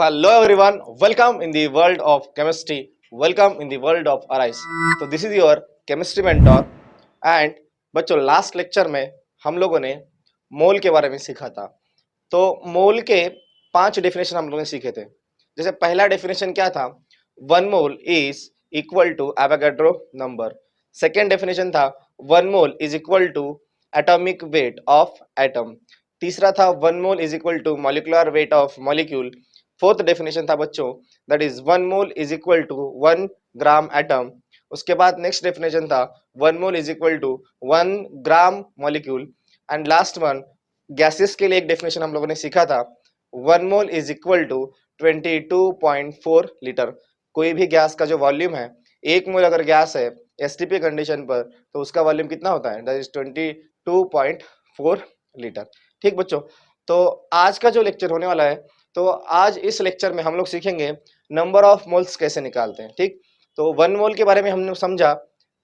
hello everyone. Welcome in the world of chemistry. Welcome in the world of arise. तो this is your chemistry mentor and बच्चों last lecture में हम लोगों ने मोल के बारे में सीखा था। तो मोल के 5 डेफिनेशन हम लोगों ने सीखे थे। जैसे पहला डेफिनेशन क्या था, 1 mole is equal to Avogadro number. Second definition था 1 mole is equal to atomic weight of atom. तीसरा था 1 mole is equal to molecular weight of molecule. Fourth definition था बच्चों that is 1 mole is equal to 1 gram atom. उसके बाद next definition था 1 mole is equal to 1 gram molecule. And last one gases के लिए एक डेफिनेशन हम लोगों ने सीखा था 1 mole is equal to 22.4 litre. कोई भी गैस का जो वॉल्यूम है, 1 मोल अगर गैस है एसटीपी कंडीशन पर, तो उसका वॉल्यूम कितना होता है, दैट इज 22.4 लीटर। ठीक बच्चों, तो आज का जो लेक्चर होने वाला है, तो आज इस लेक्चर में हम लोग सीखेंगे नंबर ऑफ मोल्स कैसे निकालते हैं। ठीक, तो 1 मोल के बारे में हमने समझा,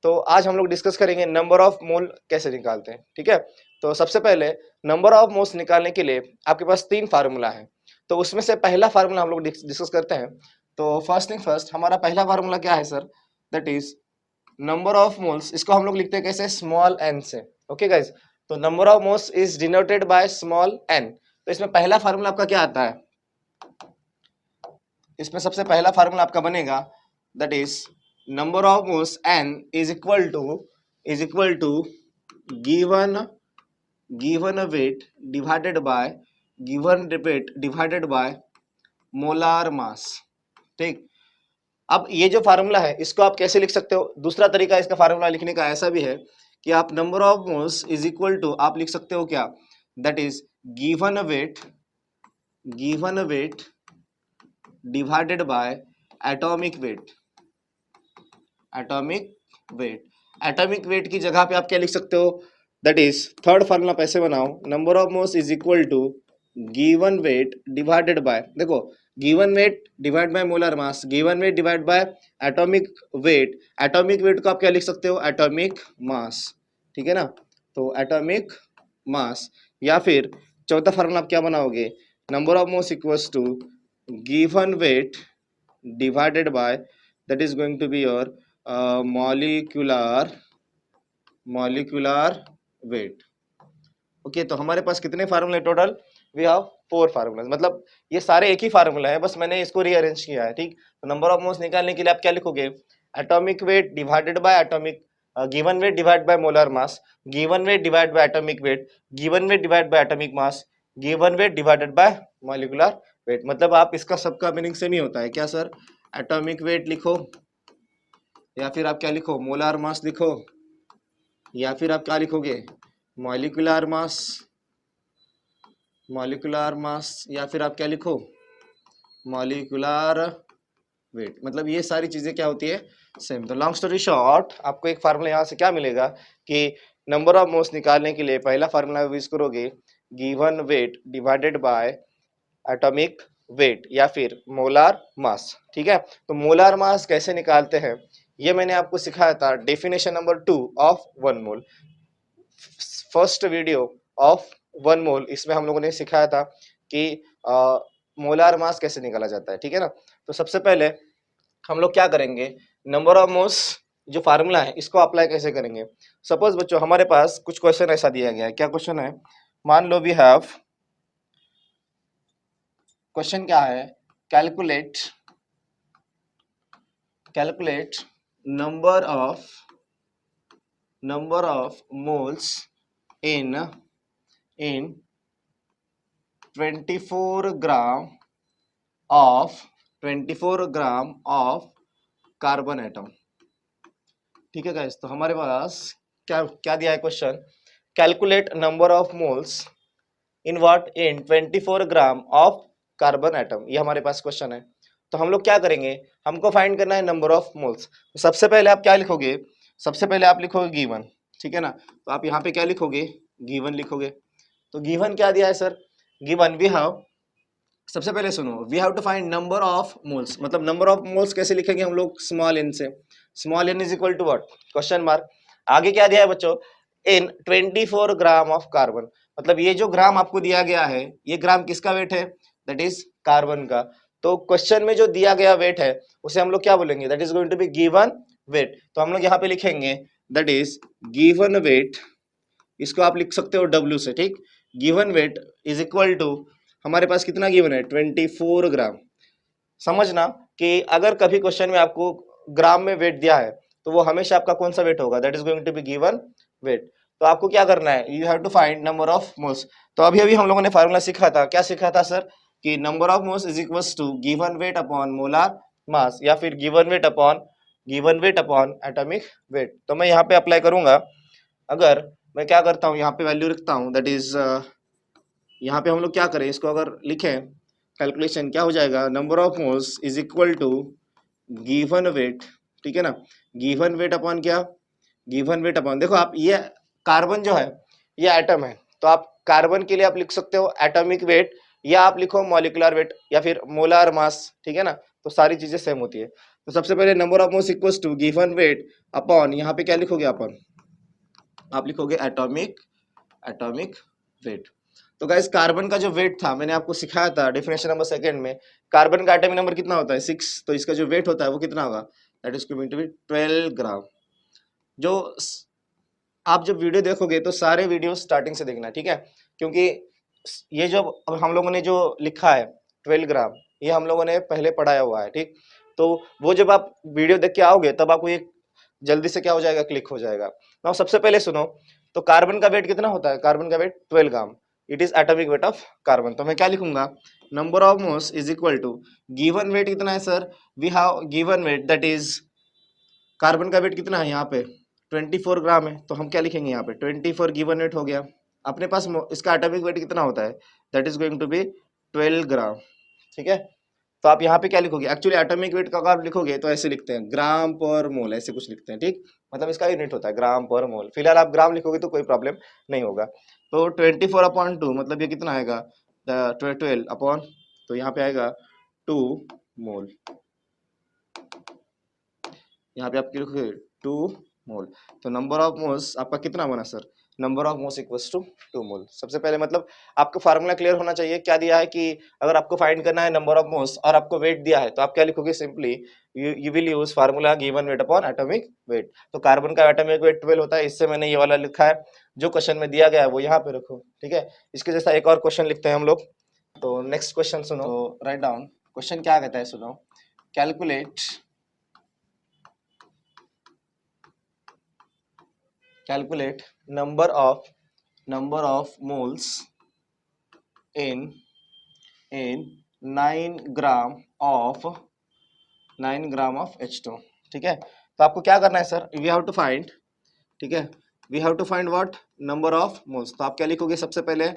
तो आज हम लोग डिस्कस करेंगे नंबर ऑफ मोल कैसे निकालते हैं। ठीक है, तो सबसे पहले नंबर ऑफ मोल्स निकालने के लिए आपके पास 3 फार्मूला है। तो उसमें से पहला फार्मूला हम लोग डिस्कस करते हैं। तो फर्स्ट थिंग फर्स्ट, हमारा पहला फार्मूला क्या है sir, that is number of moles. इसको हम लोग लिखते हैं कैसे, स्मॉल एन से। ओके गाइज, तो number of moles is denoted by small n. तो इसमें पहला फार्मूला आपका क्या आता है, इसमें सबसे पहला फार्मूला आपका बनेगा that is number of moles n is equal to given weight divided by molar mass. ठीक, अब ये जो फार्मूला है इसको आप कैसे लिख सकते हो, दूसरा तरीका इसका फार्मूला लिखने का ऐसा भी है कि आप number of moles is equal to आप लिख सकते हो क्या, that is given weight divided by atomic weight की जगह पे आप क्या लिख सकते हो, दैट इज थर्ड फार्मूला पैसे बनाओ, number of moles is equal to given weight divided by, देखो given weight divide by molar mass, given weight divide by atomic weight को आप क्या लिख सकते हो, एटॉमिक मास। ठीक है ना, तो एटॉमिक मास, या फिर चौथा फार्मूला आप क्या बनाओगे, number of moles equals to given weight divided by, that is going to be your molecular weight। Okay, तो हमारे पास कितने फार्मूले टोटल, वी हैव 4 फार्मूला, मतलब ये सारे एक ही फार्मूला है, बस मैंने इसको रीअरेंज किया है। ठीक, तो नंबर ऑफ मोल्स निकालने के लिए आप क्या लिखोगे, atomic weight divided by atomic given weight divide by molar mass, given weight divide by atomic wait, given weight divide by atomic mass, given weight divided bye molecular weight. मतलब आप इसका सबका मीनिंग सेम ही होता है क्या sir, atomic weight लिखो या फिर आप क्या लिखो, मोलार मास लिखो, या फिर आप क्या लिखोगे, मॉलिक्यूलर मास, या फिर आप क्या लिखो, मॉलिक्यूलर वेट। मतलब ये सारी चीजें क्या होती है, सेम। तो लॉन्ग स्टोरी शॉर्ट, आपको एक फार्मूला यहाँ से क्या मिलेगा कि नंबर ऑफ मोल्स निकालने के लिए पहला फार्मूला यूज करोगे given weight divided by atomic wait या फिर मोलार मास। ठीक है, तो मोलार मास कैसे निकालते हैं ये मैंने आपको सिखाया था definition number 2 of 1 mole, first video of 1 मोल। इसमें हम लोगों ने सिखाया था कि मोलार मास कैसे निकाला जाता है। ठीक है ना, तो सबसे पहले हम लोग क्या करेंगे, नंबर ऑफ मोल्स जो फार्मूला है इसको अप्लाई कैसे करेंगे। सपोज बच्चों हमारे पास कुछ क्वेश्चन ऐसा दिया गया है, क्या क्वेश्चन है, मान लो वी हैव, क्वेश्चन क्या है, calculate number of moles in 24 gram of carbon atom. ठीक है गाइस, तो हमारे पास क्या क्या दिया है question, calculate number of moles in what, in 24 gram of carbon atom. ये हमारे पास क्वेश्चन है। तो हम लोग क्या करेंगे, हमको फाइंड करना है नंबर ऑफ मोल्स। तो सबसे पहले आप क्या लिखोगे, सबसे पहले आप लिखोगे गिवन। ठीक है ना, तो आप यहाँ पे क्या लिखोगे, गिवन लिखोगे। तो गिवन क्या दिया है सर, गिवन वी हैव, सबसे पहले सुनो, we have to find number of moles. मतलब नंबर ऑफ मोल्स कैसे लिखेंगे हम लोग, स्मॉल एन से। Small n is equal to what, question mark. आगे क्या दिया है बच्चों, इन 24 ग्राम ऑफ कार्बन। मतलब ये जो ग्राम आपको दिया गया है, ये ग्राम किसका वेट है, दैट इज कार्बन का। तो क्वेश्चन में जो दिया गया वेट है उसे हम लोग क्या बोलेंगे, that is going to be given weight. तो हम लोग यहाँ पे लिखेंगे दैट इज गिवन वेट, इसको आप लिख सकते हो W से, ठीक। Given weight is equal to, हमारे पास कितना गिवन है 24 ग्राम। समझना कि अगर कभी क्वेश्चन में आपको ग्राम में वेट दिया है तो वो हमेशा आपका कौन सा वेट होगा, that is going to be given weight. तो आपको क्या करना है, you have to find number of moles. तो अभी अभी हम लोगों ने फार्मूला सीखा था, क्या सीखा था सर, कि number of moles is equals to given weight upon molar mass, या फिर given weight upon atomic weight. तो मैं यहाँ पे अप्लाई करूंगा, अगर मैं क्या करता हूँ यहाँ पे वैल्यू रखता हूँ, दैट इज यहाँ पे हम लोग क्या करें, इसको अगर लिखें कैलकुलेशन क्या हो जाएगा, number of moles is equal to given weight, ठीक है ना, गिवन वेट अपॉन क्या, गिवन वेट अपॉन, देखो आप ये कार्बन जो है ये एटम है, तो आप कार्बन के लिए आप लिख सकते हो एटॉमिक वेट, या आप लिखो मॉलिक्यूलर वेट, या फिर मोलार मास, ठीक है ना, तो सारी चीजें सेम होती है। तो सबसे पहले number of moles equals to given weight upon, यहाँ पे क्या लिखोगे अपन, आप लिखोगे एटॉमिक एटॉमिक वेट। तो गाइस कार्बन का जो वेट था मैंने आपको सिखाया था डेफिनेशन नंबर सेकंड में, कार्बन का एटॉमिक नंबर कितना होता है 6, तो इसका जो वेट होता है वो कितना होगा, that is going to be 12 gram. जो आप जब वीडियो देखोगे तो सारे वीडियो स्टार्टिंग से देखना, ठीक है, क्योंकि ये जो अब हम लोगों ने जो लिखा है 12 ग्राम, ये हम लोगों ने पहले पढ़ाया हुआ है, ठीक। तो वो जब आप वीडियो देख के आओगे तब आपको ये जल्दी से क्या हो जाएगा, क्लिक हो जाएगा। नाउ सबसे पहले सुनो, तो कार्बन का वेट कितना होता है, कार्बन का weight 12 gram, it is atomic weight of carbon. तो मैं क्या लिखूंगा, number of moles is equal to, given weight कितना है sir, we have given weight that is, carbon का वेट कितना है यहाँ पे 24 ग्राम है, तो हम क्या लिखेंगे यहाँ पे 24 गिवन वेट हो गया। अपने पास इसका एटॉमिक वेट कितना होता है, that is going to be 12 gram, ठीक है। तो आप यहाँ पे क्या लिखोगे, एक्चुअली एटॉमिक वेट का अगर आप लिखोगे तो ऐसे लिखते हैं ग्राम पर मोल, ऐसे कुछ लिखते हैं, ठीक, मतलब इसका यूनिट होता है ग्राम पर मोल। फिलहाल आप ग्राम लिखोगे तो कोई प्रॉब्लम नहीं होगा। तो 24/2 मतलब ये कितना आएगा 12 अपॉन, तो यहाँ पे आएगा 2 मोल, यहाँ पे आप लिखोगे 2 मोल। तो नंबर ऑफ मोल्स आपका कितना बना sir, number of moles equals to 2 mole. सबसे पहले मतलब आपको फार्मूला क्लियर होना चाहिए, क्या दिया है कि अगर आपको फाइंड करना है नंबर ऑफ मोल्स और आपको वेट दिया है तो आप क्या लिखोगे, simply you will use formula given weight upon atomic weight. तो कार्बन का एटॉमिक वेट 12 होता है, इससे मैंने ये वाला लिखा है, जो क्वेश्चन में दिया गया है वो यहाँ पे रखो, ठीक है। इसके जैसा एक और क्वेश्चन लिखते हैं हम लोग। तो नेक्स्ट क्वेश्चन सुनो, तो राइट डाउन, क्वेश्चन क्या कहता है सुनो, calculate number of moles in 9 gram of H2, ठीक है। तो आपको क्या करना है sir, we have to find, ठीक है, we have to find what, number of moles. तो आप क्या लिखोगे, सबसे पहले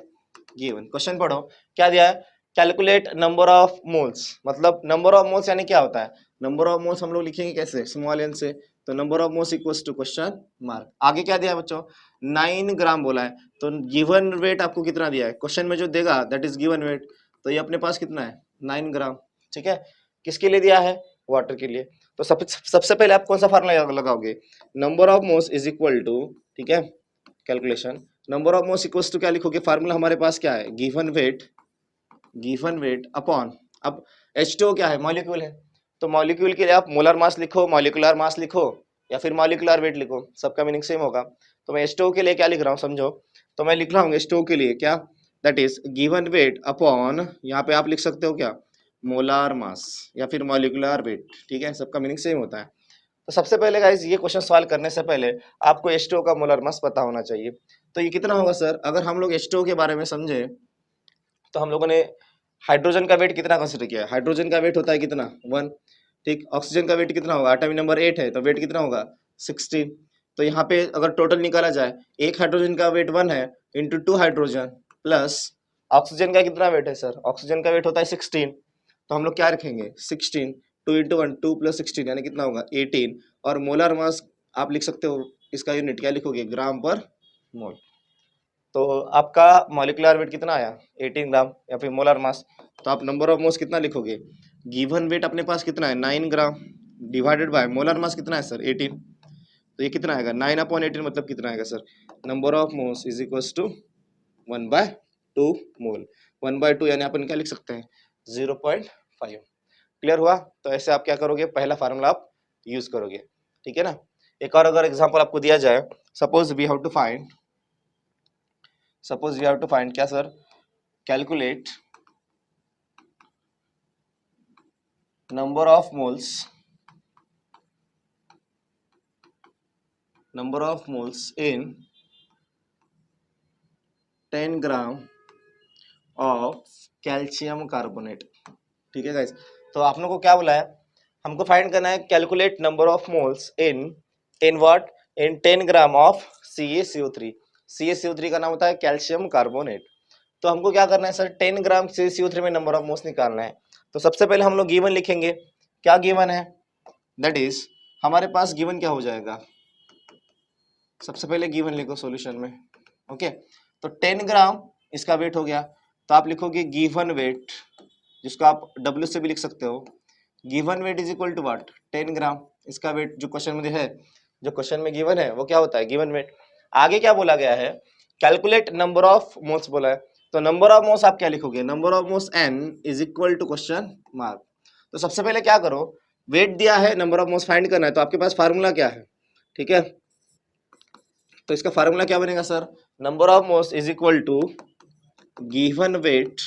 गिवन क्वेश्चन पढ़ो, क्या दिया है, कैलकुलेट नंबर ऑफ मोल्स, मतलब नंबर ऑफ मोल्स यानी क्या होता है, नंबर ऑफ मोल्स हम लोग लिखेंगे कैसे, स्मॉल एन से, तो number of moles equals to question mark, आगे क्या दिया है बच्चों 9 ग्राम बोला है, तो गिवन वेट आपको कितना दिया है, क्वेश्चन में जो देगा दैट इज गिवन वेट, तो ये अपने पास कितना है 9 ग्राम, ठीक है। किसके लिए दिया है, वाटर के लिए। तो सबसे पहले आप कौन सा फार्मूला लगाओगे, number of moles is equal to, ठीक है, calculation number of moles equals to क्या लिखोगे, फार्मूला हमारे पास क्या है, गिवन वेट अपॉन, अब H2O क्या है, मॉलिक्यूल है, तो मॉलिक्यूल के लिए आप मोलर मास लिखो, मॉलिक्यूलर मास लिखो, या फिर मॉलिक्यूलर वेट लिखो, सबका मीनिंग सेम होगा। तो मैं H2O के लिए क्या लिख रहा हूँ समझो, तो मैं लिख रहा हूँ H2O के लिए क्या, that is given weight upon, यहाँ पे आप लिख सकते हो क्या, मोलार मास या फिर मॉलिक्यूलर वेट, ठीक है, सबका मीनिंग सेम होता है। तो सबसे पहले गाइस ये क्वेश्चन सॉल्व करने से पहले आपको H2O का मोलर मास पता होना चाहिए। तो ये कितना होगा सर, अगर हम लोग H2O के बारे में समझे तो हम लोगों ने हाइड्रोजन का वेट कितना कंसिडर किया है, हाइड्रोजन का वेट होता है कितना 1, ठीक, ऑक्सीजन का वेट कितना होगा, एटॉमिक नंबर 8 है तो वेट कितना होगा 16। तो यहाँ पे अगर टोटल निकाला जाए, एक हाइड्रोजन का वेट 1 है इंटू 2 हाइड्रोजन प्लस ऑक्सीजन का कितना वेट है सर, ऑक्सीजन का वेट होता है 16, तो हम लोग क्या रखेंगे 16, 2 इंटू 1 2 प्लस 16 यानी कितना होगा 18, और मोलर मास आप लिख सकते हो, इसका यूनिट क्या लिखोगे, ग्राम पर मोल। तो आपका मॉलिक्यूलर वेट कितना आया 18 ग्राम, या फिर मोलर मास, तो आप नंबर ऑफ मोल्स कितना लिखोगे, गिवन वेट अपने पास कितना है 9 ग्राम डिवाइडेड बाय मोलर मास कितना है सर 18, तो ये कितना आएगा 9/18 मतलब कितना आएगा sir, number of moles is equals to 1/2 mole, 1/2 यानी अपन क्या लिख सकते हैं 0.5, क्लियर हुआ? तो ऐसे आप क्या करोगे, पहला फार्मूला आप यूज करोगे, ठीक है ना। एक और अगर एग्जांपल आपको दिया जाए, suppose we have to find क्या sir, calculate number of moles in 10 gram of calcium carbonate, ठीक है गाइस। तो आप लोगों को क्या बोला है, हमको फाइंड करना है calculate number of moles in what, in 10 gram of CaCO3। CaCO3 का नाम होता है कैल्शियम कार्बोनेट। तो हमको क्या करना है सर, 10 ग्राम CaCO3 में नंबर ऑफ मोल्स निकालना है। तो सबसे पहले हम लोग गिवन लिखेंगे, क्या गिवन है, दैट इज हमारे पास गिवन क्या हो जाएगा, सबसे पहले गिवन लिखो सॉल्यूशन में, ओके। तो 10 ग्राम इसका वेट हो गया, तो आप लिखोगे गिवन वेट, जिसको आप W से भी लिख सकते हो, given weight is equal to what, 10 gram. इसका वेट जो क्वेश्चन में है, जो क्वेश्चन में गिवन है वो क्या होता है, गिवन वेट। आगे क्या बोला गया है, कैलकुलेट नंबर ऑफ मोल्स बोला है। तो नंबर ऑफ मोल्स आप क्या लिखोगे, number of moles n is equal to question mark. तो सबसे पहले क्या करो, वेट दिया है, नंबर ऑफ मोल्स फाइंड करना है, तो आपके पास फार्मूला क्या है, ठीक है। तो इसका फार्मूला क्या बनेगा sir, number of moles is equal to given weight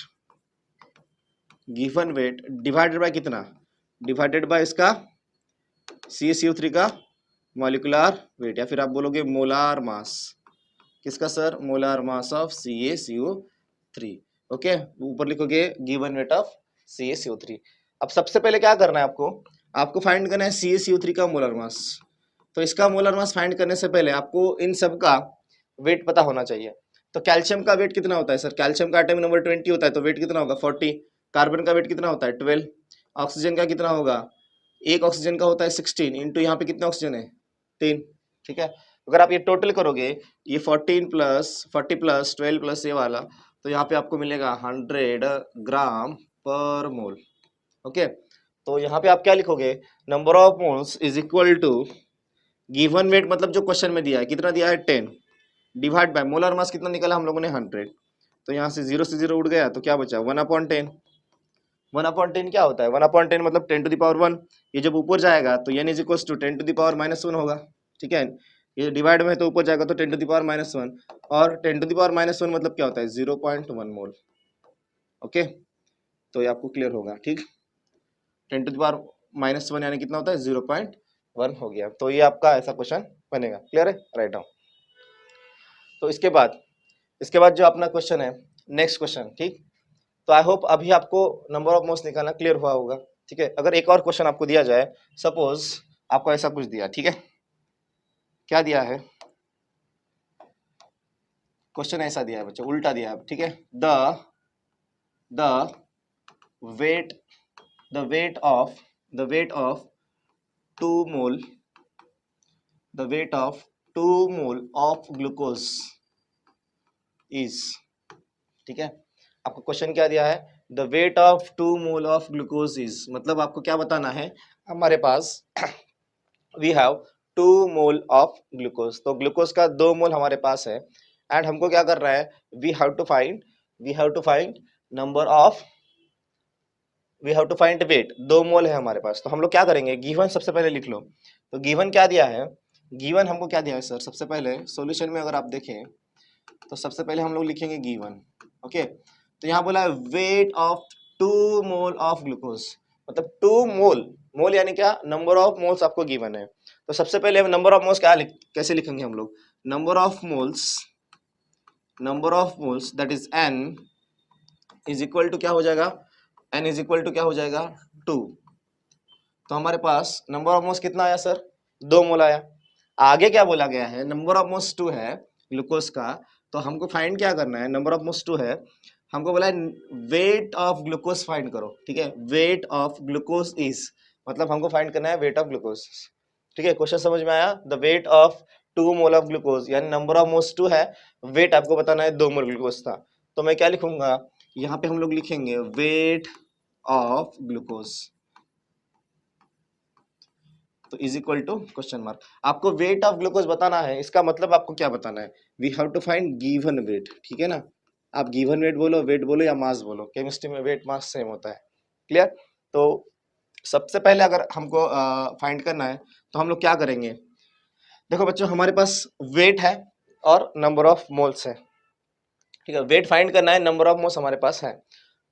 divided by कितना, डिवाइडेड बाय इसका CaCO3 का मॉलिक्यूलर वेट, या फिर आप बोलोगे मोलार मास, किसका sir, molar mass of CaCO3, okay. ऊपर लिखोगे गिवन वेट ऑफ CaCO3। अब सबसे पहले क्या करना है आपको फाइंड करना है CaCO3 का मोलर मास। तो इसका मोलर मास फाइंड करने से पहले आपको इन सब का वेट पता होना चाहिए। तो कैल्शियम का वेट कितना होता है सर, कैल्शियम का एटॉमिक नंबर 20 होता है, तो वेट कितना होगा 40। कार्बन का वेट कितना होता है 12। ऑक्सीजन का कितना होगा, एक ऑक्सीजन का होता है 16 इंटू यहाँ पे कितना ऑक्सीजन है 3, ठीक है। अगर आप ये टोटल करोगे, ये 14 प्लस 40 प्लस 12 प्लस ये वाला, तो यहाँ पे आपको मिलेगा 100 ग्राम पर मोल, ओके। तो यहाँ पे आप क्या लिखोगे, number of moles is equal to given weight, मतलब जो क्वेश्चन में दिया है कितना दिया है 10, डिवाइड बाय मोलर मास कितना निकाला हम लोगों ने 100। तो यहाँ से 0 से 0 उड़ गया, तो क्या बचा 1/10। 1/10 क्या होता है, 1/10 मतलब 10 टू द पावर 1। ये जब ऊपर जाएगा तो n is equal to 10 to the power -1 होगा, ठीक है। ये डिवाइड में है तो ऊपर जाएगा तो 10 टू द पावर -1, और 10 टू द पावर -1 मतलब क्या होता है 0.1 मोल, ओके। तो ये आपको क्लियर होगा, ठीक। 10 टू द पावर -1 यानी कितना होता है 0.1 हो गया। तो ये आपका ऐसा क्वेश्चन बनेगा, क्लियर है, राइट डाउन। तो इसके बाद जो अपना क्वेश्चन है, नेक्स्ट क्वेश्चन, ठीक। तो आई होप अभी आपको नंबर ऑफ मोल्स निकालना क्लियर हुआ होगा, ठीक है। अगर एक और क्वेश्चन आपको दिया जाए, सपोज आपको ऐसा कुछ दिया, ठीक है, क्या दिया है, क्वेश्चन ऐसा दिया है बच्चों, उल्टा दिया है, ठीक है। The weight of 2 mole of glucose is, ठीक है। आपको क्वेश्चन क्या दिया है, the weight of 2 mole of glucose is, मतलब आपको क्या बताना है, हमारे पास we have 2 mole of glucose, तो ग्लूकोज का 2 मोल हमारे पास है, एंड हमको क्या करना है, we have to find number of, we have to find weight, 2 mole है हमारे पास। तो हम लोग क्या करेंगे, गिवन सबसे पहले लिख लो। तो गिवन क्या दिया है, गिवन हमको क्या दिया है सर, सबसे पहले सॉल्यूशन में अगर आप देखें तो सबसे पहले हम लोग लिखेंगे गिवन, ओके। तो यहाँ बोला है wait of 2 mole of glucose, मतलब 2 मोल यानी क्या, नंबर ऑफ मोल्स आपको गिवन है। तो सबसे पहले हम नंबर ऑफ मोल्स कैसे लिखेंगे हम लोग, number of moles that is n is equal to क्या हो जाएगा, n इज इक्वल टू क्या हो जाएगा 2। तो हमारे पास नंबर ऑफ मोल्स कितना आया सर, 2 मोल आया। आगे क्या बोला गया है, नंबर ऑफ मोल्स 2 है ग्लूकोज का, तो हमको फाइंड क्या करना है, नंबर ऑफ मोल्स 2 है, हमको बोला है वेट ऑफ ग्लूकोज फाइंड करो, ठीक है। वेट ऑफ ग्लूकोज इज, मतलब हमको फाइंड करना है वेट ऑफ ग्लूकोज, ठीक है। क्वेश्चन समझ में आया, the weight of 2 mole of glucose, यानी नंबर ऑफ मोल्स 2 है, वेट आपको बताना है 2 मोल ग्लूकोज था। तो मैं क्या लिखूंगा, यहाँ पे हम लोग लिखेंगे वेट ऑफ ग्लूकोज, तो is equal to question mark. आपको वेट ऑफ ग्लूकोज बताना है, इसका मतलब आपको क्या बताना है, we have to find given weight, ठीक है ना। आप गिवन वेट बोलो, वेट बोलो या मास बोलो, केमिस्ट्री में वेट मास सेम होता है, क्लियर। तो सबसे पहले अगर हमको फाइंड करना है तो हम लोग क्या करेंगे। देखो बच्चों, हमारे पास वेट है और नंबर ऑफ मोल्स है, ठीक है। वेट फाइंड करना है, नंबर ऑफ मोल्स हमारे पास है,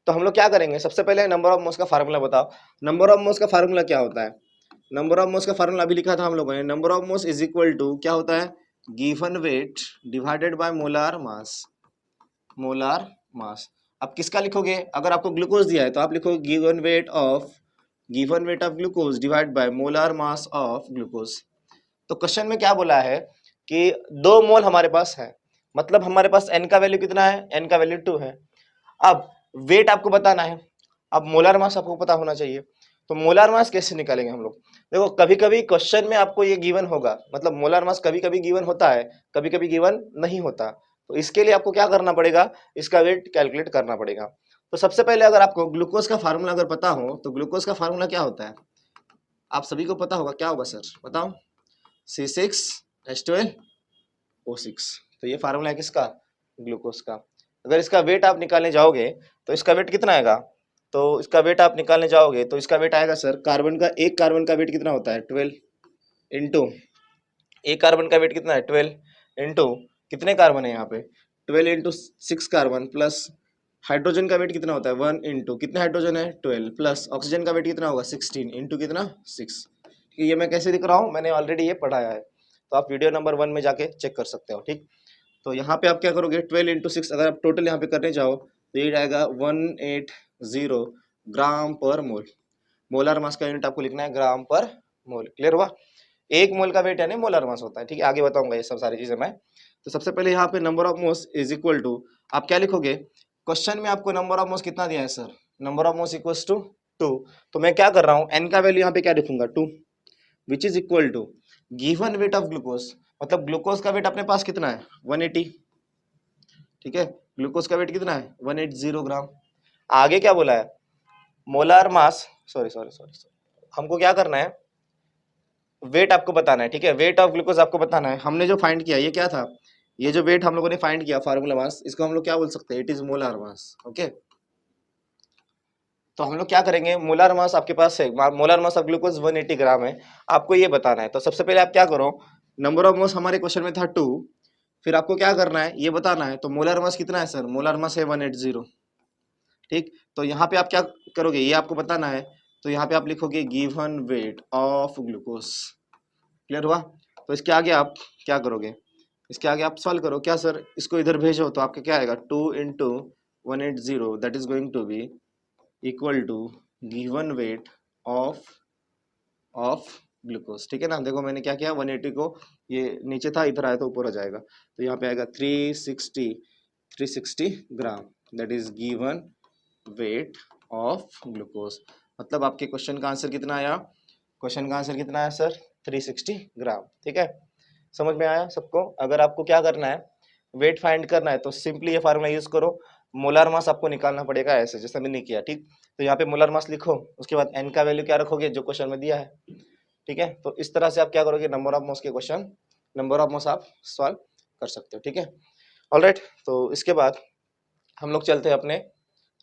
तो हम लोग क्या करेंगे, सबसे पहले नंबर ऑफ मोल्स का फार्मूला बताओ। नंबर ऑफ मोल्स का फार्मूला क्या होता है? नंबर ऑफ मोल्स का फार्मूला अभी लिखा था हम लोगों ने, number of moles is equal to क्या होता है, given weight divided by molar mass. Molar mass. अब किसका लिखोगे, अगर आपको ग्लूकोज दिया है तो आप लिखोगे given weight of glucose divide by molar mass of glucose. तो क्वेश्चन में क्या बोला है कि 2 मोल हमारे पास है, मतलब हमारे पास n का वैल्यू कितना है, n का वैल्यू 2 है। अब वेट आपको बताना है, अब मोलार मास आपको पता होना चाहिए। तो मोलार मास कैसे निकालेंगे हम लोग? देखो, कभी कभी क्वेश्चन में आपको ये गिवन होगा, मतलब मोलार मास कभी कभी गिवन होता है, कभी कभी गिवन नहीं होता। तो इसके लिए आपको क्या करना पड़ेगा, इसका वेट कैलकुलेट करना पड़ेगा। तो सबसे पहले अगर आपको ग्लूकोज का फार्मूला अगर पता हो तो ग्लूकोज का फार्मूला क्या होता है, आप सभी को पता होगा, क्या होगा सर बताओ? C6H12O6। तो ये फार्मूला है किसका, ग्लूकोज का। अगर इसका वेट आप निकालने जाओगे तो इसका वेट कितना आएगा, तो इसका वेट आप निकालने जाओगे तो इसका वेट आएगा सर, कार्बन का, एक कार्बन का वेट कितना होता है 12 इंटू, एक कार्बन का वेट कितना है 12 इंटू, कितने कार्बन है यहाँ पे 12 इंटू 6 कार्बन, प्लस हाइड्रोजन का वेट कितना होता है 1 इंटू, कितने हाइड्रोजन है 12, प्लस ऑक्सीजन का वेट कितना होगा 16 इंटू कितना 6। ये मैं कैसे दिख रहा हूँ, मैंने ऑलरेडी ये पढ़ाया है, तो आप वीडियो नंबर 1 में जाके चेक कर सकते हो, ठीक। तो यहाँ पे आप क्या करोगे, 12 इंटू 6 अगर आप टोटल यहाँ पे करने जाओ तो ये आएगा 180 ग्राम पर मोल। मोलर मास का यूनिट आपको लिखना है ग्राम पर मोल। क्लियर हुआ? एक मोल का वेट यानी मोलर मास होता है, ठीक है। आगे बताऊंगा ये सब सारी चीजें मैं। तो सबसे पहले यहाँ पे number of moles is equal to, आप क्या लिखोगे, क्वेश्चन में आपको नंबर ऑफ मोल्स कितना दिया है sir, number of moles equals to 2। तो मैं क्या कर रहा हूँ, n का वैल्यू यहाँ पे क्या लिखूंगा 2, which is equal to given weight of glucose, मतलब ग्लूकोज का वेट अपने पास कितना है 180, ठीक है। ग्लूकोज का वेट कितना है 180 ग्राम। आगे क्या बोला है, molar mass, sorry sorry sorry, हमको क्या करना है, वेट आपको बताना है, ठीक है। वेट ऑफ ग्लूकोज आपको बताना है। हमने जो फाइंड किया ये क्या था, ये जो वेट हम लोगों ने फाइंड किया फार्मूला मास, इसको हम लोग क्या बोल सकते हैं, it is molar mass. Okay, तो हम लोग क्या करेंगे, मोलार मास आपके पास है, मोलार मास ऑफ ग्लूकोज 180 ग्राम है, आपको ये बताना है। तो सबसे पहले आप क्या करो, नंबर ऑफ मोल्स हमारे क्वेश्चन में था 2, फिर आपको क्या करना है ये बताना है। तो मोलार मास कितना है सर, मोलार मास है 180, ठीक। तो यहाँ पे आप क्या करोगे, ये आपको बताना है, तो यहाँ पे आप लिखोगे given weight of glucose. Clear हुआ? तो इसके आगे आप क्या करोगे, इसके आगे आप सॉल्व करो। क्या सर, इसको इधर भेजो तो आपका क्या आएगा 2 into 180, that is going to be equal to given weight of of glucose, ठीक है ना। देखो मैंने क्या किया, 180 को, ये नीचे था इधर आया तो ऊपर आ जाएगा, तो यहाँ पे आएगा 360 gram, that is given weight of glucose. मतलब आपके क्वेश्चन का आंसर कितना आया, क्वेश्चन का आंसर कितना है सर 360 ग्राम, ठीक है। समझ में आया सबको? अगर आपको क्या करना है, वेट फाइंड करना है तो सिंपली ये फार्मूला यूज करो, मोलार मास आपको निकालना पड़ेगा ऐसे जैसे मैंने किया, ठीक। तो यहाँ पे मोलार मास लिखो, उसके बाद n का वैल्यू क्या रखोगे जो क्वेश्चन में दिया है, ठीक है। तो इस तरह से आप क्या करोगे, नंबर ऑफ मोल्स के क्वेश्चन, नंबर ऑफ मोल्स आप सॉल्व कर सकते हो, ठीक है। ऑलराइट, तो इसके बाद हम लोग चलते हैं अपने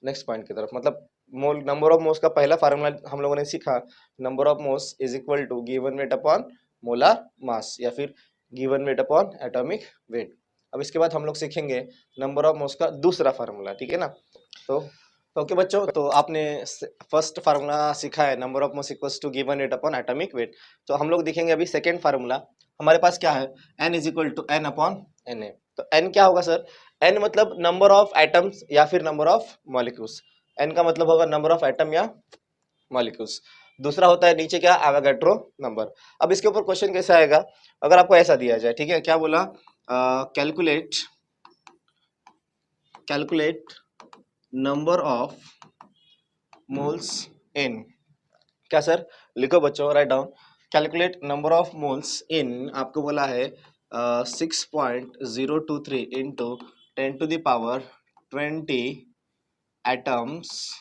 नेक्स्ट पॉइंट की तरफ। मतलब मोल, नंबर ऑफ मोल्स का पहला फार्मूला हम लोगों ने सीखा, number of moles is equal to given weight upon molar mass, या फिर given weight upon atomic weight. अब इसके बाद हम लोग सीखेंगे नंबर ऑफ मोल्स का दूसरा फार्मूला, ठीक है ना। तो ओके बच्चों, तो आपने फर्स्ट फार्मूला सीखा है, number of moles equals to given weight upon atomic weight. तो हम लोग देखेंगे अभी सेकेंड फार्मूला। हमारे पास क्या है, n is equal to n upon Na। तो n क्या होगा सर, n मतलब नंबर ऑफ एटम्स या फिर नंबर ऑफ मॉलिक्यूल्स, n का मतलब होगा नंबर ऑफ एटम या मॉलिक्यूल्स। दूसरा होता है नीचे क्या, एवोगैड्रो नंबर। अब इसके ऊपर क्वेश्चन कैसे आएगा, अगर आपको ऐसा दिया जाए, ठीक है, क्या बोला, calculate calculate number of moles इन, क्या सर, लिखो बच्चों, write down, calculate number of moles इन, आपको बोला है 6.023 इंटू 10⁻20 एटम्स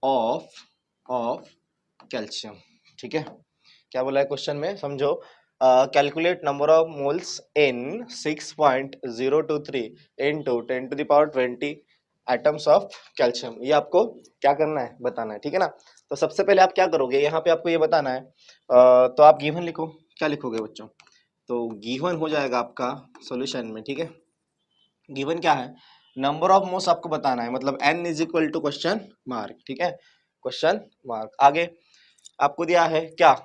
ऑफ कैल्शियम, ठीक है। क्या बोला है क्वेश्चन में, समझो, calculate number of moles in 6.023 into 10⁻20 atoms of calcium. ये आपको क्या करना है, बताना है, ठीक है ना। तो सबसे पहले आप क्या करोगे, यहाँ पे आपको ये बताना है। तो आप गिवन लिखो, क्या लिखोगे बच्चों, तो गिवन हो जाएगा आपका सॉल्यूशन में, ठीक है। गिवन क्या है, नंबर ऑफ मोल्स आपको बताना है, मतलब n is equal to question mark, ठीक है, क्वेश्चन मार्क। आगे आपको दिया है क्या,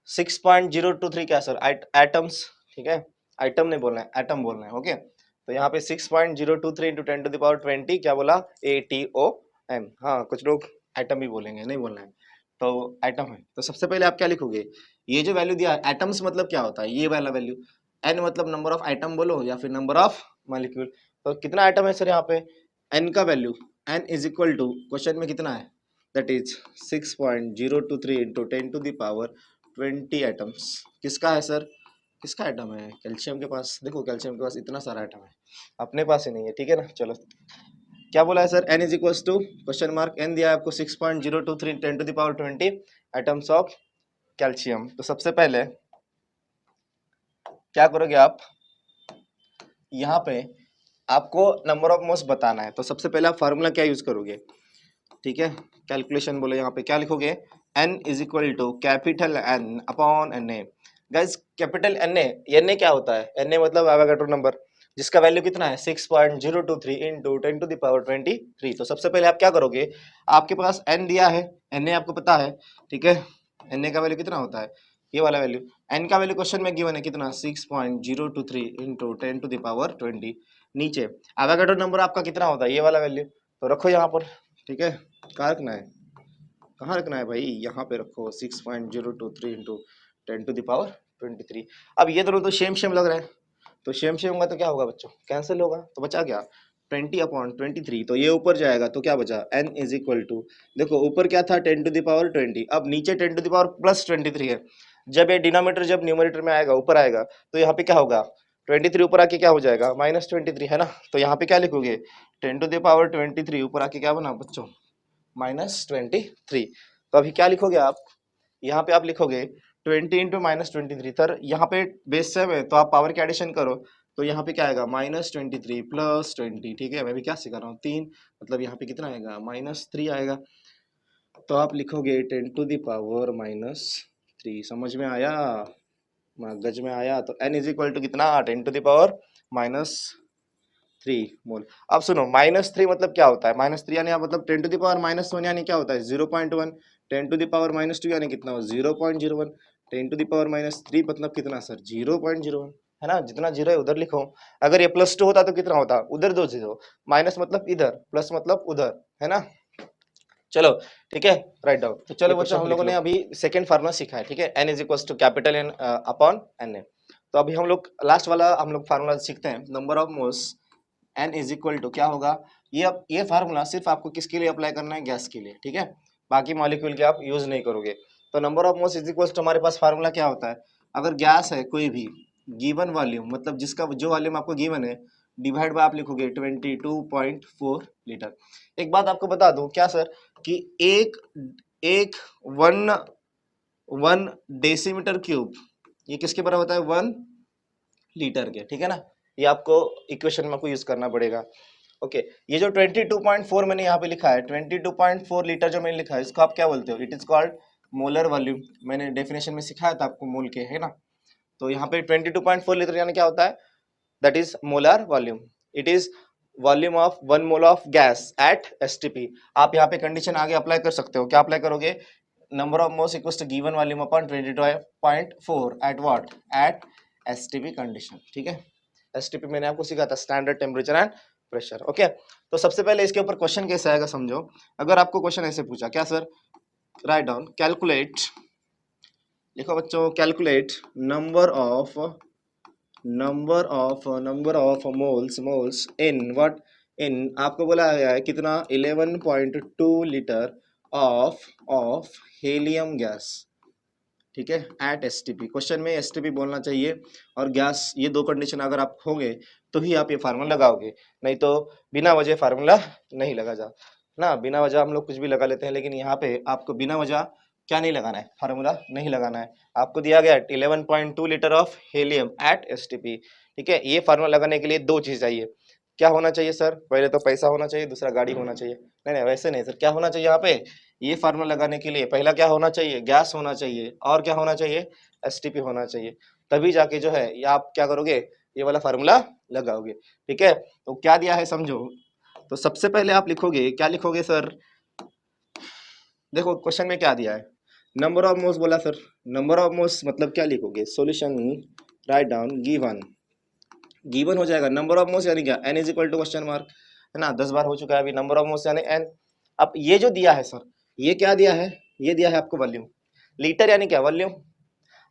6.023 क्या सर, एटम्स, ठीक है, आइटम नहीं बोलना है, एटम बोलना है, ओके। तो यहाँ पे 6.023 इंटू 10⁻20 क्या बोला, ATOM। हाँ, कुछ लोग एटम भी बोलेंगे, नहीं बोलना है, तो एटम है। तो सबसे पहले आप क्या लिखोगे, ये जो वैल्यू दिया है, एटम्स मतलब क्या होता है, ये वाला वैल्यू, एन मतलब नंबर ऑफ आइटम बोलो या फिर नंबर ऑफ मॉलिक्यूल। तो कितना आइटम है सर यहाँ पे, एन का value, n is equal to question में कितना है, दैट इज 6.023 इंटू 10⁻20 एटम्स। किसका है सर, किसका आइटम है, कैल्शियम के पास। देखो कैल्शियम के पास इतना सारा आइटम है, अपने पास ही नहीं है, ठीक है ना। चलो क्या बोला है sir, n is equal to question mark, n दिया है आपको 6.023 10⁻20 एटम्स ऑफ कैल्शियम। तो सबसे पहले क्या करोगे आप, यहाँ पे आपको नंबर ऑफ मोल्स बताना है। तो सबसे पहले आप फार्मूला क्या यूज करोगे, ठीक है, कैलकुलेशन बोलो, यहाँ पे क्या लिखोगे, n is equal to capital N upon N A. Guys capital n A क्या होता है, एन ए मतलब एवोगाड्रो नंबर, जिसका वैल्यू कितना है 6.023 इंटू 10⁻23। तो सबसे पहले आप क्या करोगे, आपके पास n दिया है, एन ए आपको पता है, ठीक है, एन ए का वैल्यू कितना होता है, ये वाला वैल्यू, n का वैल्यू क्वेश्चन में गिवन है कितना, 6.023 इंटू 10⁻20। नीचे एवोगाड्रो नंबर आपका कितना होता है, ये वाला वैल्यू, तो रखो यहाँ पर, ठीक है। कहाँ रखना है, कहाँ रखना है भाई, यहाँ पे रखो 6.023 इंटू 10⁻23। अब ये दोनों तो सेम सेम लग रहा है, तो सेम सेम होगा तो क्या होगा बच्चों, कैंसिल होगा, तो बचा क्या, 20/23। तो ये ऊपर जाएगा तो क्या बचा, n इज इक्वल टू, देखो ऊपर क्या था 10⁻20, अब नीचे 10⁻+23 है। जब ये डिनोमिनेटर जब न्यूमरेटर में आएगा, ऊपर आएगा, तो यहाँ पे क्या होगा, 23 ऊपर आके क्या हो जाएगा, -23 है ना। तो यहाँ पे क्या लिखोगे, 10⁻23 ऊपर आके क्या बना बच्चों, -23। तो अभी क्या लिखोगे आप, यहाँ पे आप लिखोगे 20 इंटू -23। सर यहाँ पे बेस 7 है, तो आप पावर के एडिशन करो, तो यहाँ पे क्या आएगा, -23 + 20, ठीक है। मैं भी क्या सिखा रहा हूँ, 3, मतलब यहाँ पे कितना आएगा, -3 आएगा। तो आप लिखोगे 10⁻−3। समझ में आया, मगज में आया। तो n इज इक्वल टू कितना, 10⁻−3 मोल। अब सुनो, -3 मतलब क्या होता है, -3 यानी मतलब 10⁻−1 यानी क्या होता है, 0.1। 10⁻−2 यानी कितना, 0.01। 10⁻−3 मतलब कितना सर, 0.01, है ना। जितना जीरो है उधर लिखो। अगर ये +2 होता तो कितना होता, उधर 2 जीरो, माइनस मतलब इधर, प्लस मतलब उधर, है ना। चलो ठीक है, राइट डाउन। तो चलो बच्चों, हम लोगों ने अभी सेकंड फार्मूला सीखा है, ठीक है, n is equal to capital N upon N A. तो अभी हम लोग लास्ट वाला हम लोग फार्मूला सीखते हैं, number of moles n is equal to क्या होगा। ये फार्मूला सिर्फ आपको किसके लिए अप्लाई करना है, गैस के लिए, ठीक है, बाकी मॉलिक्यूल के आप यूज नहीं करोगे। तो number of moles is equal to हमारे पास फार्मूला क्या होता है, अगर गैस है कोई भी गिवन वॉल्यूम, मतलब जिसका जो वॉल्यूम आपको गिवन है, डिवाइड बाय आप लिखोगे 22.4 लीटर। एक बात आपको बता दूं क्या सर, कि एक एक वन वन डेसीमीटर क्यूब, ये किसके बराबर होता है, 1 लीटर के, ठीक है ना। ये आपको इक्वेशन में आपको यूज करना पड़ेगा, ओके। ये जो 22.4 मैंने यहाँ पे लिखा है, 22.4 लीटर जो मैंने लिखा है, इसको आप क्या बोलते हो, it is called molar volume. मैंने डेफिनेशन में सिखाया था आपको मोल के, है ना। तो यहाँ पे 22.4 लीटर यानी क्या होता है, that is molar volume. It is volume of 1 mole of gas at STP. आप यहाँ पे कंडीशन आगे अप्लाई कर सकते हो, क्या अप्लाई करोगे, number of moles equals to given volume upon 22.4 at what, at STP condition, ठीक है। एसटीपी मैंने आपको सिखाया था, standard temperature and pressure, okay. तो सबसे पहले इसके ऊपर क्वेश्चन कैसे आएगा समझो। अगर आपको क्वेश्चन ऐसे पूछा, क्या सर, राइट डाउन, कैलकुलेट, लिखो बच्चों, calculate number of moles in what, in आपको बोला गया है कितना, 11.2 लीटर ऑफ हेलियम गैस, ठीक है, एट एसटीपी। क्वेश्चन में एसटीपी बोलना चाहिए और गैस, ये दो कंडीशन अगर आप होंगे तो ही आप ये फार्मूला लगाओगे, नहीं तो बिना वजह फार्मूला नहीं लगा जा ना। बिना वजह हम लोग कुछ भी लगा लेते हैं, लेकिन यहाँ पे आपको बिना वजह क्या नहीं लगाना है, फार्मूला नहीं लगाना है। आपको दिया गया 11.2 litre of helium at STP, ठीक है। ये फार्मूला लगाने के लिए दो चीज चाहिए, क्या होना चाहिए सर? पहले तो पैसा होना चाहिए, दूसरा गाड़ी होना चाहिए। नहीं नहीं, वैसे नहीं सर, क्या होना चाहिए यहाँ पे? ये फार्मूला लगाने के लिए पहला क्या होना चाहिए? गैस होना चाहिए, और क्या होना चाहिए? एसटीपी होना चाहिए। तभी जाके जो है ये आप क्या करोगे, ये वाला फार्मूला लगाओगे। ठीक है, तो क्या दिया है समझो। तो सबसे पहले आप लिखोगे, क्या लिखोगे सर? देखो क्वेश्चन में क्या दिया है, नंबर ऑफ मोल्स बोला सर। नंबर ऑफ मोल्स मतलब क्या लिखोगे? Solution write down given, given हो जाएगा नंबर ऑफ मोल्स यानी क्या, n is equal to question mark, है ना, 10 बार हो चुका है अभी, नंबर ऑफ मोल्स यानी n। अब ये जो दिया है सर, ये क्या दिया है? ये दिया है आपको वॉल्यूम, लीटर यानी क्या, वॉल्यूम।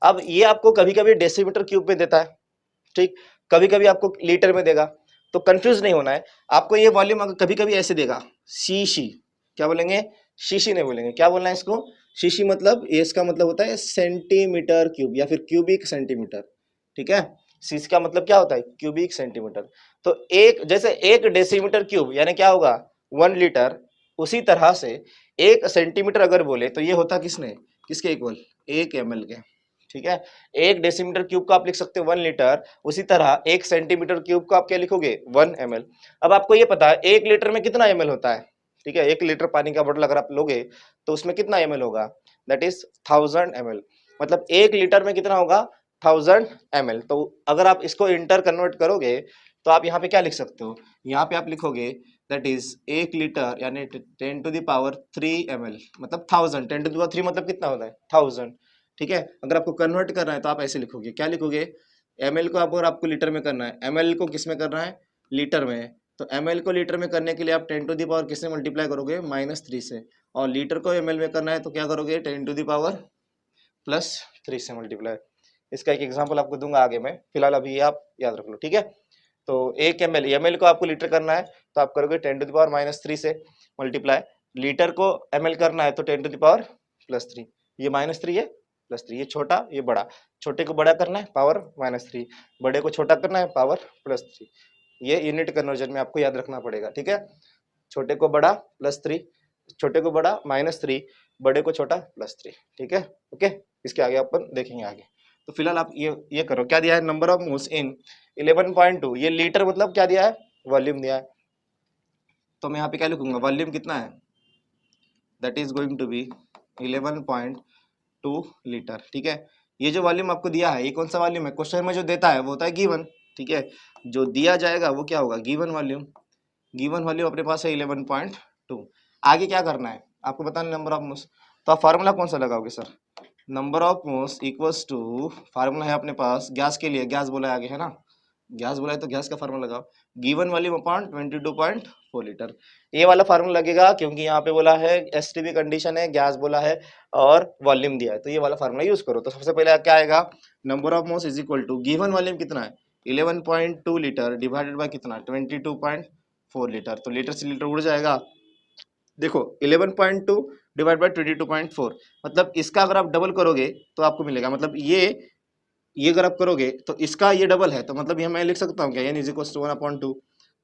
अब ये आपको कभी कभी डेसीमीटर क्यूब में देता है, ठीक, कभी कभी आपको लीटर में देगा, तो कंफ्यूज नहीं होना है आपको। ये वॉल्यूम अगर कभी कभी ऐसे देगा, शीशी, क्या बोलेंगे? शीशी नहीं बोलेंगे, क्या बोलना है इसको? शीशी। मतलब ये इसका मतलब होता है सेंटीमीटर क्यूब या फिर क्यूबिक सेंटीमीटर। ठीक है, शीश का मतलब क्या होता है? Cubic centimetre. तो एक जैसे एक डेसीमीटर क्यूब यानी क्या होगा? 1 लीटर। उसी तरह से एक सेंटीमीटर अगर बोले तो ये होता किसने, किसके इक्वल? 1 ml के। ठीक है, एक डेसीमीटर क्यूब को आप लिख सकते हो 1 लीटर, उसी तरह एक सेंटीमीटर क्यूब को आप क्या लिखोगे? 1 ml। अब आपको ये पता है 1 लीटर में कितना ml होता है? ठीक है, 1 लीटर पानी का बोतल अगर आप लोगे तो उसमें कितना ml होगा? That is 1000 ml। मतलब 1 लीटर में कितना होगा? 1000 ml। तो अगर आप इसको इंटर कन्वर्ट करोगे तो आप यहाँ पे क्या लिख सकते हो? यहाँ पे आप लिखोगे दैट इज 1 लीटर यानी 10⁻³ मतलब 1000, 10⁻³ मतलब कितना होता है? 1000। ठीक है, अगर आपको कन्वर्ट करना है तो आप ऐसे लिखोगे, क्या लिखोगे? ml को अगर आपको लीटर में करना है, ml को किस में करना है? लीटर में। तो ml को लीटर में करने के लिए आप 10⁻³ किससे मल्टीप्लाई करोगे? -3 से। और लीटर को ml में करना है तो क्या करोगे? 10⁻+3 से मल्टीप्लाई। इसका एक एग्जांपल आपको दूंगा आगे में, फिलहाल अभी ये आप याद रख लो। ठीक है, तो 1 ml को आपको लीटर करना है तो आप करोगे 10⁻³ से मल्टीप्लाई। लीटर को ml करना है तो 10⁻+3। ये -3 है +3, ये छोटा ये बड़ा, छोटे को बड़ा करना है पावर -3, बड़े को छोटा करना है पावर +3। ये यूनिट कन्वर्जन में आपको याद रखना पड़ेगा। ठीक है, छोटे को बड़ा +3, छोटे को बड़ा -3, बड़े को छोटा +3। ठीक है, ओके, इसके आगे अपन देखेंगे आगे। तो फिलहाल आप ये करो, क्या दिया है? नंबर ऑफ मोल्स इन 11.2, ये लीटर मतलब क्या दिया है? वॉल्यूम दिया है। तो मैं यहाँ पे क्या लिखूंगा? वॉल्यूम कितना है? That is going to be 11.2 litre. ठीक है, ये जो वॉल्यूम आपको दिया है ये कौन सा वॉल्यूम है? क्वेश्चन में जो देता है वो होता है गिवन। ठीक है, जो दिया जाएगा वो क्या होगा? Given volume. गिवन वॉल्यूम अपने पास है 11.2। आगे क्या करना है आपको बताना, नंबर ऑफ मोल्स। तो आप फार्मूला कौन सा लगाओगे sir? Number of moles equals to, formula है अपने पास गैस के लिए, गैस बोला है आगे, है ना, गैस बोला है तो गैस का फार्मूला लगाओ, गिवन वॉल्यूम अपॉन 22.4 लीटर। ये वाला फार्मूला लगेगा क्योंकि यहाँ पे बोला है एसटीपी कंडीशन है, गैस बोला है और वॉल्यूम दिया है, तो ये वाला फार्मूला यूज करो। तो सबसे पहले क्या आएगा? Number of moles is equal to given volume कितना है? 11.2 लीटर डिवाइडेड बाय कितना? 22.4 लीटर। तो लीटर से लीटर उड़ जाएगा। देखो 11.2 डिवाइड बाय 22.4, मतलब इसका अगर आप डबल करोगे तो आपको मिलेगा, मतलब ये अगर आप करोगे तो इसका ये डबल है, तो मतलब ये मैं लिख सकता हूँ क्या? n इज इक्वल टू 1/2,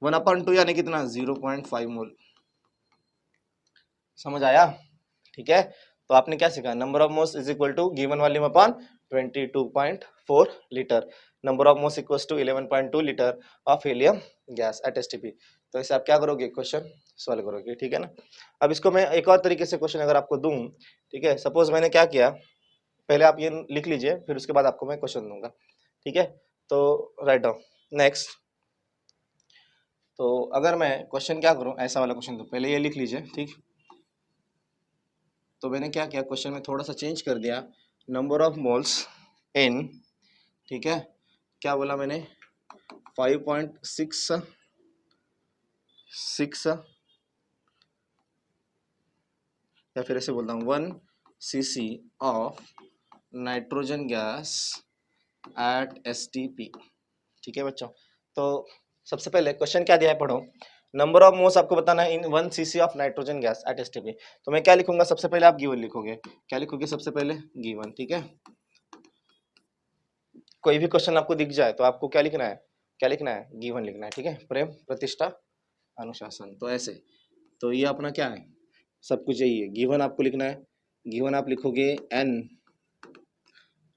1/2 यानी कितना? 0.5 मोल। समझ आया? ठीक है, तो आपने क्या सीखा? Number of moles is equal to given volume upon 22.4 litre, number of moles equal to 11.2 litre of helium gas at STP. तो इसे आप क्या करोगे? क्वेश्चन सॉल्व करोगे। ठीक है ना, अब इसको मैं एक और तरीके से क्वेश्चन अगर आपको दूं, ठीक है, सपोज मैंने क्या किया, पहले आप ये लिख लीजिए फिर उसके बाद आपको मैं क्वेश्चन दूंगा। ठीक है, तो राइट डाउन नेक्स्ट। तो अगर मैं क्वेश्चन क्या करूं, ऐसा वाला क्वेश्चन, तो पहले ये लिख लीजिए। ठीक, तो मैंने क्या किया, क्वेश्चन में थोड़ा सा चेंज कर दिया, नंबर ऑफ मोल्स इन, ठीक है, क्या बोला मैंने? 5.66 या फिर ऐसे बोलता हूँ 1 cc of nitrogen gas at STP. ठीक है बच्चों, तो सबसे पहले क्वेश्चन क्या दिया है पढ़ो, नंबर ऑफ मोल्स आपको बताना है इन 1 cc of nitrogen gas at STP. तो मैं क्या लिखूंगा? सबसे पहले आप गिवन लिखोगे, क्या लिखोगे सबसे पहले? गिवन। ठीक है, कोई भी क्वेश्चन आपको दिख जाए तो आपको क्या लिखना है? क्या लिखना है? गिवन लिखना है। ठीक है, प्रेम, प्रतिष्ठा, अनुशासन, तो ऐसे। तो ये अपना क्या है? सब कुछ यही है, गिवन आपको लिखना है। गिवन आप लिखोगे n,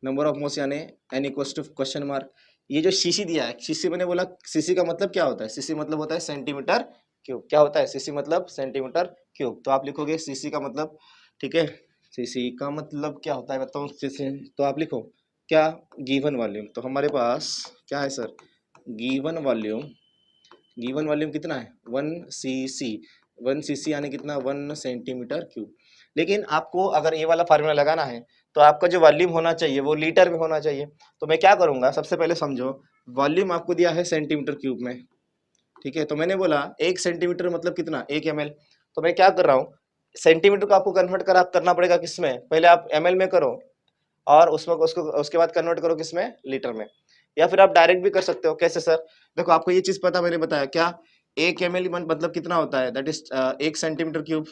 नंबर ऑफ मोल्स यानी n equals to question mark, ये जो सीसी दिया है, सीसी मैंने बोला, सीसी का मतलब क्या होता है, सीसी मतलब होता है सेंटीमीटर क्यूब। क्या होता है सीसी मतलब सेंटीमीटर क्यूब। तो आप लिखोगे सीसी का मतलब, ठीक है, सीसी का मतलब क्या होता है बताओ सीसी। तो आप लिखो क्या, गिवन वॉल्यूम। तो हमारे पास क्या है sir, given volume, given volume कितना है 1 cc, 1 cc यानी कितना 1 सेंटीमीटर क्यूब। लेकिन आपको अगर ये वाला फार्मूला लगाना है तो आपका जो वॉल्यूम होना चाहिए वो लीटर में होना चाहिए। तो मैं क्या करूंगा, सबसे पहले समझो, वॉल्यूम आपको दिया है सेंटीमीटर क्यूब में, ठीक है। तो मैंने बोला 1 सेंटीमीटर मतलब कितना 1 ml। तो मैं क्या कर रहा हूँ, सेंटीमीटर को आपको कन्वर्ट करना पड़ेगा किसमें, पहले आप ml में करो और उसमें उसको उसके बाद कन्वर्ट करो किसमें, लीटर में। या फिर आप डायरेक्ट भी कर सकते हो। कैसे सर, देखो आपको ये चीज पता, मैंने बताया क्या, 1 ml मतलब कितना होता है, दैट इज 1 सेंटीमीटर क्यूब।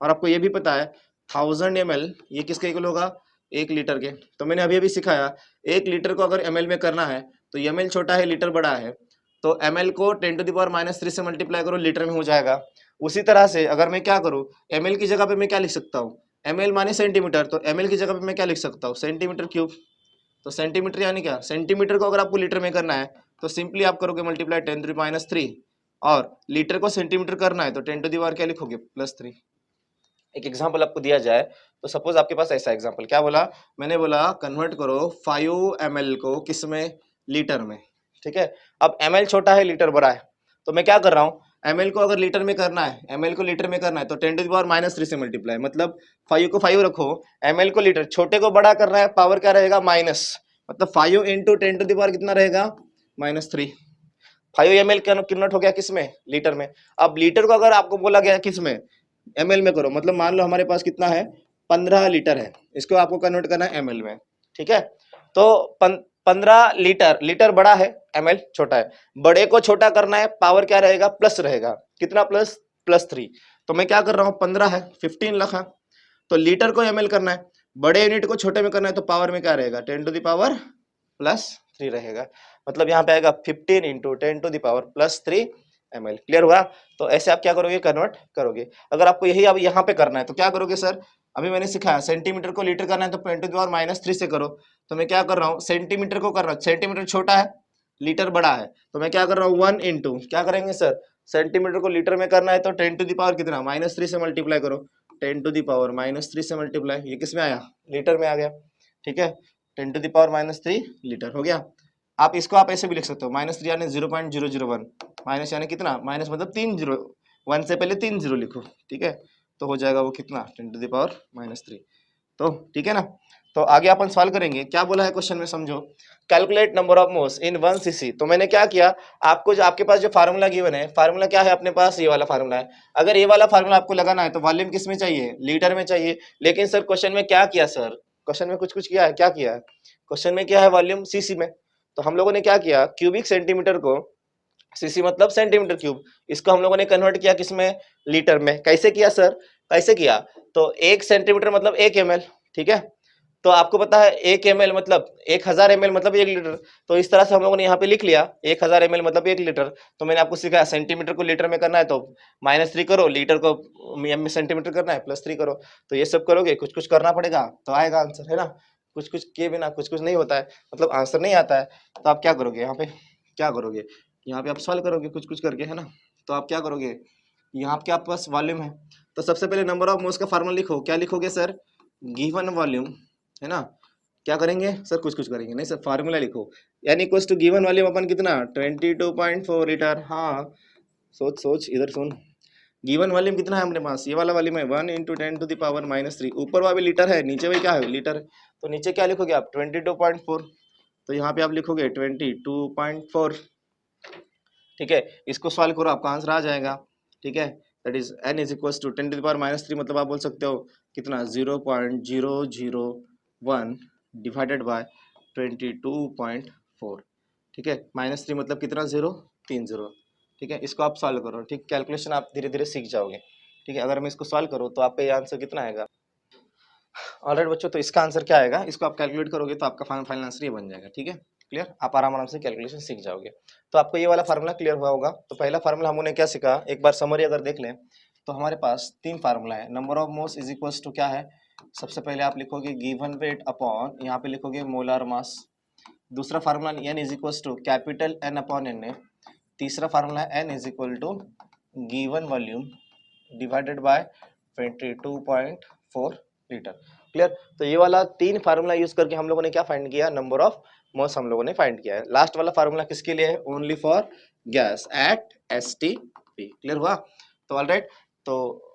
और आपको ये भी पता है 1000 ml ये किसके इक्वल होगा, 1 लीटर के। तो मैंने अभी अभी सिखाया 1 लीटर को अगर ml में करना है तो ml छोटा है लीटर बड़ा है, तो ml को 10⁻³ से मल्टीप्लाई करो, लीटर में हो जाएगा। उसी तरह से अगर मैं क्या करूँ, ml की जगह पे मैं क्या लिख सकता हूँ, ml माने सेंटीमीटर, तो ml की जगह पे मैं क्या लिख सकता हूँ, सेंटीमीटर क्यूब। तो सेंटीमीटर यानी क्या, सेंटीमीटर को अगर आपको लीटर में करना है तो सिंपली आप करोगे मल्टीप्लाई 10⁻³ और लीटर को सेंटीमीटर करना है तो 10⁻³ क्या लिखोगे +3। एक एग्जांपल आपको दिया जाए तो सपोज आपके पास ऐसा एग्जांपल, क्या बोला, मैंने बोला कन्वर्ट करो 5 ml को किस में, लीटर में, ठीक है। अब ml छोटा है लीटर बड़ा है, तो मैं क्या कर रहा हूँ, ml को अगर लीटर में करना है, ml को लीटर में करना है तो 10⁻³ से मल्टीप्लाई, मतलब 5 को 5 रखो, ml को लीटर, छोटे को बड़ा करना है, पावर क्या रहेगा माइनस, मतलब 5 इंटू 10⁻³ कितना रहेगा -3। 5 ml कन्वर्ट हो गया किसमें, लीटर में। अब लीटर को अगर आपको बोला गया किसमें, ml में करो, मतलब मान लो हमारे पास कितना है 15 लीटर है, इसको आपको कन्वर्ट करना है ml में, ठीक है। तो 15 लीटर, लीटर बड़ा है, ml छोटा है, बड़े को छोटा करना है, पावर क्या रहेगा प्लस रहेगा, कितना प्लस, +3। तो मैं क्या कर रहा हूँ, 15 है 15 लिखा, तो लीटर को ml करना है, बड़े यूनिट को छोटे में करना है, तो पावर में क्या रहेगा 10⁻³ रहेगा। मतलब यहाँ पे आएगा 15 इंटू 10⁻³ ml। क्लियर हुआ। तो ऐसे आप क्या करोगे, कन्वर्ट करोगे। अगर आपको यही अब यहाँ पे करना है तो क्या करोगे सर, अभी मैंने सिखाया सेंटीमीटर को लीटर करना है तो 10⁻³ से करो। तो मैं क्या कर रहा हूँ, सेंटीमीटर को कर रहा हूँ, सेंटीमीटर छोटा है लीटर बड़ा है, तो मैं क्या कर रहा हूँ 1 इंटू क्या करेंगे सर, सेंटीमीटर को लीटर में करना है तो 10⁻³ कितना -3 से मल्टीप्लाई करो, 10⁻³ से मल्टीप्लाई, ये किस में आया, लीटर में आ गया, ठीक है। 10⁻³ लीटर हो गया। आप इसको आप ऐसे भी लिख सकते हो, -3 यानी 0.001, माइनस यानी कितना, माइनस मतलब 3 जीरो, 1 से पहले 3 जीरो लिखो, ठीक है। तो हो जाएगा वो कितना 10⁻³ तो ठीक है ना। तो आगे अपन सवाल करेंगे, क्या बोला है क्वेश्चन में समझो, calculate number of moles in 1 cc। तो मैंने क्या किया, आपको जो आपके पास जो फार्मूला गिवन है, फार्मूला क्या है अपने पास, ये वाला फार्मूला है। अगर ये वाला फार्मूला आपको लगाना है तो वॉल्यूम किस में चाहिए, लीटर में चाहिए। लेकिन सर क्वेश्चन में क्या किया, सर क्वेश्चन में कुछ कुछ किया है, क्या किया है क्वेश्चन में, क्या है वॉल्यूम सीसी में। तो हम लोगों ने क्या किया, क्यूबिक सेंटीमीटर को, सीसी मतलब सेंटीमीटर क्यूब, इसको हम लोगों ने कन्वर्ट किया किसमें, लीटर में। कैसे किया सर, कैसे किया, तो 1 सेंटीमीटर मतलब 1 ml, ठीक है। तो आपको पता है 1 ml मतलब 1000 ml मतलब 1 लीटर। तो इस तरह से हम लोगों ने यहाँ पे लिख लिया 1000 ml मतलब 1 लीटर। तो मैंने आपको सिखाया सेंटीमीटर को लीटर में करना है तो -3 करो, लीटर को सेंटीमीटर करना है +3 करो। तो ये सब करोगे, कुछ कुछ करना पड़ेगा तो आएगा आंसर, है ना। कुछ कुछ किए बिना कुछ कुछ नहीं होता है, मतलब आंसर नहीं आता है। तो आप क्या करोगे यहाँ पे, क्या करोगे, यहाँ पे आप सॉल्व करोगे कुछ कुछ करके, है ना। तो आप क्या करोगे, यहाँ पे आपके पास वॉल्यूम है, तो सबसे पहले नंबर ऑफ मोल्स का फार्मूला लिखो, क्या लिखोगे सर, गिवन वॉल्यूम, है ना। क्या करेंगे सर, कुछ कुछ करेंगे नहीं सर, फार्मूला लिखो, यानी इक्वल्स टू गिवन वॉल्यूम अपन कितना 22.4 लीटर। हाँ सोच सोच इधर सुन, गिवन वॉल्यूम कितना है हमारे पास, ये वाला वॉल्यूम है 1 इंटू 10⁻³ ऊपर वाला भी लीटर है, नीचे भी क्या है लीटर है। तो नीचे क्या लिखोगे आप 22.4, तो यहाँ पे आप लिखोगे 22.4, ठीक है। इसको सॉल्व करो, आपका आंसर आ जाएगा, ठीक है। That is n is equals to 10⁻³ मतलब आप बोल सकते हो कितना 0.001 डिवाइडेड बाय 22.4, ठीक है। -3 मतलब कितना 0, 3 0, ठीक है। इसको आप सॉल्व करो, ठीक, कैलकुलेशन आप धीरे धीरे सीख जाओगे, ठीक है। अगर मैं इसको सॉल्व करूँ तो आपका ये आंसर कितना आएगा, ऑलराइट बच्चों। तो इसका आंसर क्या आएगा, इसको आप कैलकुलेट करोगे तो आपका फाइनल आंसर ये बन जाएगा, ठीक है। क्लियर, आप आराम आराम से कैलकुलेशन सीख जाओगे। तो आपको ये वाला फार्मूला क्लियर हुआ होगा। तो पहला फार्मूला हमने क्या सीखा, एक बार समरी अगर देख लें तो हमारे पास 3 फार्मूला है। Number of moles is equals to क्या है, सबसे पहले आप लिखोगे गिवन वेट अपॉन, यहाँ पे लिखोगे मोलर मास, दूसरा formula n is equal to capital N upon N A, तीसरा फार्मूला है n is equal to given volume divided by 22.4 litre. Clear? तो ये वाला तीन फार्मूला यूज करके हम लोगों ने क्या फाइंड किया, नंबर ऑफ मोल्स हम लोगों ने फाइंड किया है। लास्ट वाला फार्मूला किसके लिए है, only for gas at STP. Clear हुआ? तो ऑलराइट, तो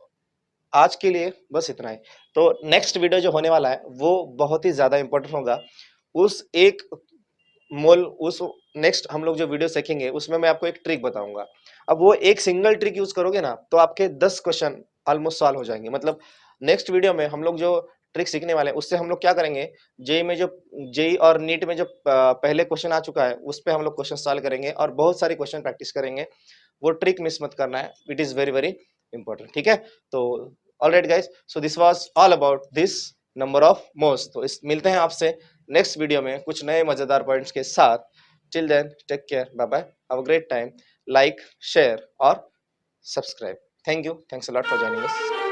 आज के लिए बस इतना ही। तो नेक्स्ट वीडियो जो होने वाला है वो बहुत ही ज्यादा इंपॉर्टेंट होगा। उस एक मोल उस नेक्स्ट हम लोग जो वीडियो सीखेंगे उसमें मैं आपको एक ट्रिक बताऊंगा। अब वो एक सिंगल ट्रिक यूज करोगे ना तो आपके 10 क्वेश्चन ऑलमोस्ट सॉल्व हो जाएंगे। मतलब नेक्स्ट वीडियो में हम लोग जो ट्रिक सीखने वाले हैं उससे हम लोग क्या करेंगे, जेई में जो जेई और नीट में जो पहले क्वेश्चन आ चुका है उस पे हम लोग क्वेश्चन सॉल्व करेंगे और बहुत सारे क्वेश्चन प्रैक्टिस करेंगे। वो ट्रिक मिस मत करना है, it is very very important. ठीक है? तो alright guys, so this was all about this number of moles. तो इस मिलते हैं आपसे नेक्स्ट वीडियो में कुछ नए मजेदार पॉइंट्स के साथ। Till then take care, bye bye, have a great time, like share और subscribe. Thank you, thanks a lot for joining us.